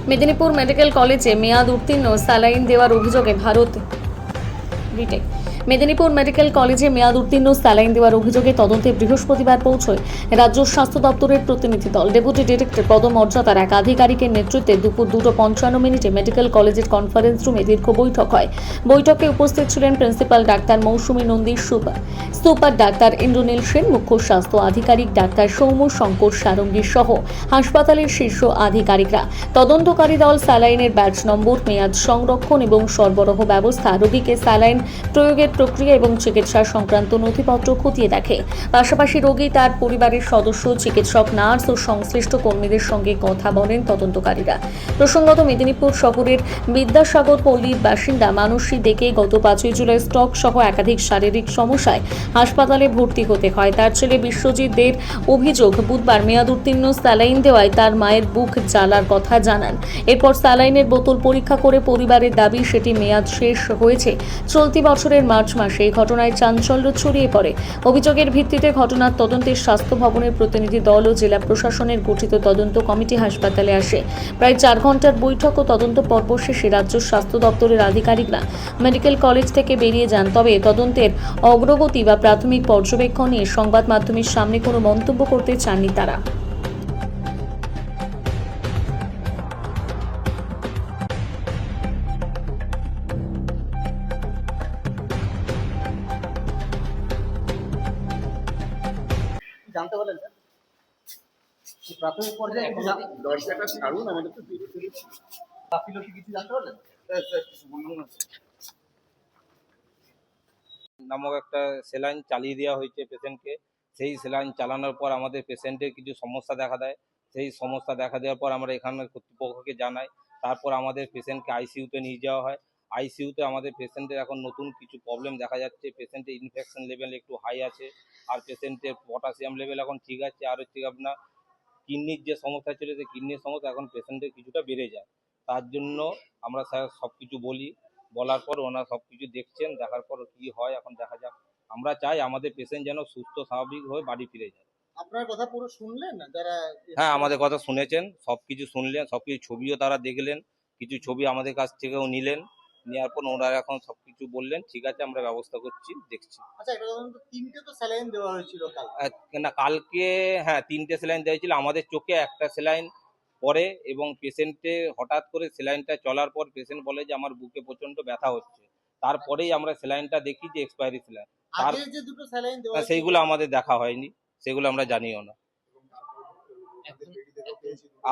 Medinipur medical কলেজে মেয়াদ উত্তীর্ণ স্যালাইন দেওয়ার অভিযোগে ভারত রিটেক। মেদিনীপুর মেডিকেল কলেজে মেয়াদ উত্তীর্ণ স্যালাইন দেওয়ার অভিযোগে তদন্তে বৃহস্পতিবার পৌঁছয় রাজ্য স্বাস্থ্য দপ্তরের প্রতিনিধি দল। ডেপুটি ডিরেক্টর পদমর্যাদার এক আধিকারিকের নেতৃত্বে দুপুর 2:55 মিনিটে মেডিকেল কলেজের কনফারেন্স রুমে দীর্ঘ বৈঠক হয়। বৈঠকে উপস্থিত ছিলেন প্রিন্সিপাল ডাক্তার মৌসুমী নন্দী, সুপার ডাক্তার ইন্দ্রনীল সেন, মুখ্য স্বাস্থ্য আধিকারিক ডাক্তার সৌম্য শঙ্কর সারঙ্গী সহ হাসপাতালের শীর্ষ আধিকারিকরা। তদন্তকারী দল স্যালাইনের ব্যাচ নম্বর, মেয়াদ সংরক্ষণ এবং সরবরাহ ব্যবস্থা, রোগীকে স্যালাইন প্রয়োগের প্রক্রিয়া এবং চিকিৎসা সংক্রান্ত নথিপত্র খতিয়ে দেখে। পাশাপাশি রোগী, তার পরিবারের সদস্য, চিকিৎসক, নার্স ও সংশ্লিষ্ট কর্মীদের সঙ্গে কথা বলেন তদন্তকারীরা। প্রসঙ্গত, মেদিনীপুর শহরের বিদ্যাসাগর পল্লীর বাসিন্দা মানসী দেকে গত 5 জুলাই স্ট্রোক সহ একাধিক শারীরিক সমস্যায় হাসপাতালে ভর্তি হতে হয়। তার ছেলে বিশ্বজিৎ দের অভিযোগ, বুধবার মেয়াদ উত্তীর্ণ স্যালাইন দেওয়ায় তার মায়ের বুক জ্বালার কথা জানান। এরপর স্যালাইনের বোতল পরীক্ষা করে পরিবারের দাবি সেটি মেয়াদ শেষ হয়েছে চলতি বছরের মার্চ মাসে। এই ঘটনায় চাঞ্চল্য ছড়িয়ে পড়ে। অভিযোগের ভিত্তিতে ঘটনার তদন্তে স্বাস্থ্য ভবনের প্রতিনিধি দল ও জেলা প্রশাসনের গঠিত তদন্ত কমিটি হাসপাতালে আসে। প্রায় 4 ঘন্টার বৈঠক ও তদন্ত পর্ব শেষে রাজ্য স্বাস্থ্য দপ্তরের আধিকারিকরা মেডিকেল কলেজ থেকে বেরিয়ে যান। তবে তদন্তের অগ্রগতি বা প্রাথমিক পর্যবেক্ষণ নিয়ে সংবাদ মাধ্যমের সামনে কোনো মন্তব্য করতে চাননি তারা। জানতে বলেন স্যার, প্রাথমিক পর্যায়ে দরজাটা ছাড়ুন, আমাদের তো বেরোতে দিচ্ছি। গাফিলতি কিছু জানতে পারলেন? নামক একটা সেলাইন চালিয়ে দেওয়া হয়েছে পেশেন্টকে। সেই সেলাইন চালানোর পর আমাদের পেশেন্টের কিছু সমস্যা দেখা দেয়। সেই সমস্যা দেখা দেওয়ার পর আমরা এখানের কর্তৃপক্ষকে জানাই। তারপর আমাদের পেশেন্টকে আইসিইউতে নিয়ে যাওয়া হয়। আইসিইউতে আমাদের পেশেন্টের এখন নতুন কিছু প্রবলেম দেখা যাচ্ছে। পেশেন্টের ইনফেকশন লেভেল একটু হাই আছে, আর পেশেন্টের পটাশিয়াম লেভেল এখন ঠিক আছে। আর হচ্ছে আপনার কিডনির যে সমস্যা ছিল, সেই কিডনির সমস্যা এখন পেশেন্টের কিছুটা বেড়ে যায়। তার জন্য আমরা স্যার সব কিছু বলার পর ওনারা সব কিছু দেখছেন, দেখার পর কি হয় এখন দেখা যাক। আমরা চাই আমাদের পেশেন্ট যেন সুস্থ স্বাভাবিক হয়ে বাড়ি ফিরে যায়। আপনার কথা পুরো শুনলেন না যারা? হ্যাঁ, আমাদের কথা শুনেছেন, সব কিছু শুনলেন, সব কিছু ছবিও তারা দেখলেন, কিছু ছবি আমাদের কাছ থেকেও নিলেন। নেওয়ার পর ওনারা এখন সব কিছু বললেন, ঠিক আছে আমরা ব্যবস্থা করছি, দেখছি। আচ্ছা, এটা ধরুন তো 3টে তো স্যালাইন দেওয়া হয়েছিল কাল। না, কালকে হ্যাঁ 3টে সেলাইন দেওয়া হয়েছিল। আমাদের চোখে একটা সেলাইন পরে এবং পেশেন্টে হঠাৎ করে সেলাইনটা চলার পর পেশেন্ট বলে যে আমার বুকে প্রচন্ড ব্যথা হচ্ছে। তারপরেই আমরা সেলাইনটা দেখি যে এক্সপায়ারি সেলাইন। তার আগে যে দুটো স্যালাইন দেওয়া হয়েছিল সেইগুলো আমাদের দেখা হয়নি, সেগুলো আমরা জানিও না।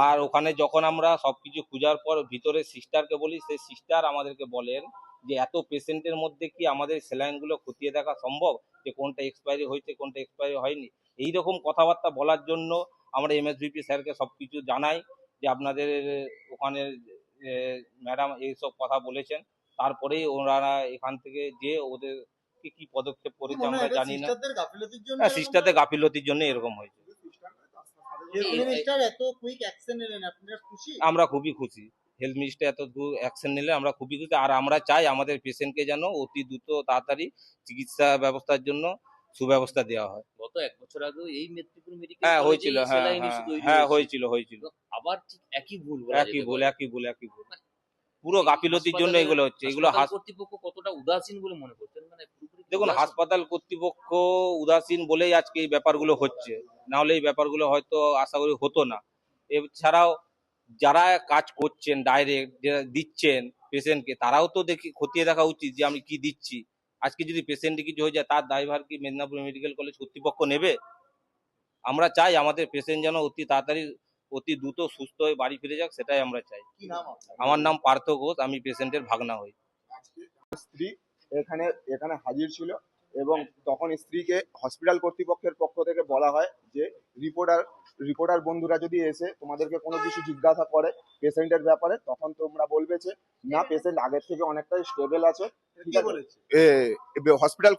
আর ওখানে যখন আমরা সবকিছু খোঁজার পর ভিতরে সিস্টারকে বলি, সেই সিস্টার আমাদেরকে বলেন যে এত পেশেন্টের মধ্যে কি আমাদের সেলাইনগুলো খতিয়ে দেখা সম্ভব, যে কোনটা এক্সপায়ারি হয়েছে কোনটা এক্সপায়ারি হয়নি। এইরকম কথাবার্তা বলার জন্য আমরা এমএসভিপি স্যারকে সব কিছু জানাই যে আপনাদের ওখানে ম্যাডাম এইসব কথা বলেছেন। তারপরেই ওনারা এখান থেকে যে ওদের কি পদক্ষেপ করেছে আমরা জানি না। সিস্টারদের গাফিলতির জন্য? হ্যাঁ, সিস্টারদের গাফিলতির জন্য এরকম হয়েছে। হেলথ মিনিস্টার এত কুইক অ্যাকশন নিলেন, আপনারা খুশি? আমরা খুবই খুশি। হেলথ মিনিস্টার এত অ্যাকশন নিলে আমরা খুবই খুশি। আর আমরা চাই আমাদের পেশেন্টকে যেন অতি দ্রুত তাড়াতাড়ি চিকিৎসা ব্যবস্থার জন্য সুব্যবস্থা দেওয়া হয়। গত 1 বছর আগেও এই মেদিনীপুর মেডিকেল হ্যাঁ কলেজে হয়েছিল, হ্যাঁ স্যালাইন হ্যাঁ ইস্যু তৈরি হ্যাঁ হয়েছিল। হয়েছিল। আবার ঠিক একই ভুল বলা একই যেতে ভুল পারে। একই ভুল একই ভুল পুরো গাফিলতির জন্য এগুলো হচ্ছে। এগুলো হাসপাতাল কর্তৃপক্ষ কতটা উদাসীন বলে মনে করছেন? মানে পুরোপুরি দেখুন, উদাসীন? হাসপাতাল কর্তৃপক্ষ উদাসীন বলেই আজকে এই ব্যাপারগুলো হচ্ছে, না হলে এই ব্যাপারগুলো হয়তো আশা করি হতো না। এছাড়াও যারা কাজ করছেন ডাইরেক্ট, যারা দিচ্ছেন পেশেন্টকে, তারাও তো দেখি খতিয়ে দেখা উচিত যে আমি কি দিচ্ছি। আজকে যদি পেশেন্টে কিছু হয়ে যায় তার দায়ভার কি মেদিনীপুর মেডিকেল কলেজ কর্তৃপক্ষ নেবে? আমরা চাই আমাদের পেশেন্ট যেন অতি তাড়াতাড়ি অতি দ্রুত সুস্থ হয়ে বাড়ি ফিরে যাক, সেটাই আমরা চাই। কি নাম আপনার? আমার নাম পার্থ ঘোষ, আমি পেশেন্টের ভাগনা হই। স্ত্রী এখানে এখানে হাজির ছিল এবং তখন স্ত্রীকে হসপিটাল কর্তৃপক্ষের পক্ষ থেকে বলা হয় যে রিপোর্টার বন্ধুরা যদি এসে তোমাদেরকে কোনো কিছু জিজ্ঞাসা করে পেশেন্টের ব্যাপারে, তখন তোমরা বলবে যে না, পেশেন্ট আগের থেকে অনেকটাই স্টেবল আছে। ঠিক কি আছে, বলেছে? হসপিটাল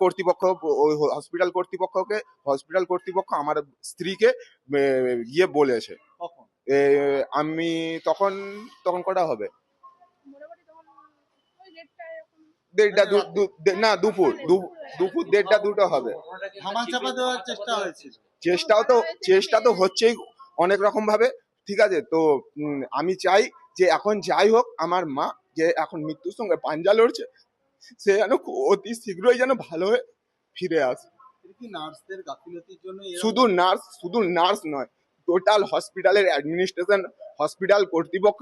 কর্তৃপক্ষ আমার স্ত্রীকে গিয়ে বলেছে। কখন? আমি তখন কটা হবে, দুপুর 1:30-2টা হবে। ধামাচাপা দেওয়ার চেষ্টা হয়েছিল। চেষ্টা তো হচ্ছেই অনেক রকম ভাবে। ঠিক আছে? তো আমি চাই যে এখন যাই হোক আমার মা যে এখন মৃত্যুর সঙ্গে পাঞ্জা লড়ছে, সে যেন অতি শীঘ্রই যেন ভালো হয়ে ফিরে আসে। এটা কি নার্সদের গাফিলতির জন্য শুধু নার্স নয়, টোটাল হসপিটালের অ্যাডমিনিস্ট্রেশন, হসপিটাল কর্তৃপক্ষ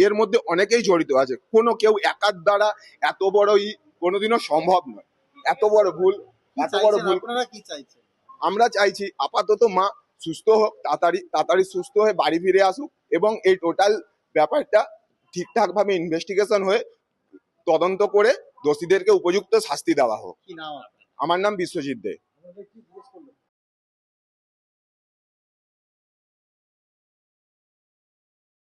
এর মধ্যে অনেকেই জড়িত আছে। কোনো কেউ একার দ্বারা এত বড়ই কোনোদিনও সম্ভব নয়। এত বড় ভুল। আপনারা কি চাইছেন? আমরা চাইছি আপাতত মা সুস্থ হোক, তাড়াতাড়ি সুস্থ হয়ে বাড়ি ফিরে আসুক এবং এই টোটাল ব্যাপারটা ঠিকঠাক ভাবে ইনভেস্টিগেশন হয়ে তদন্ত করে দোষীদেরকে উপযুক্ত শাস্তি দেওয়া হোক। কি নাম আপনার? আমার নাম বিশ্বজিৎ দে।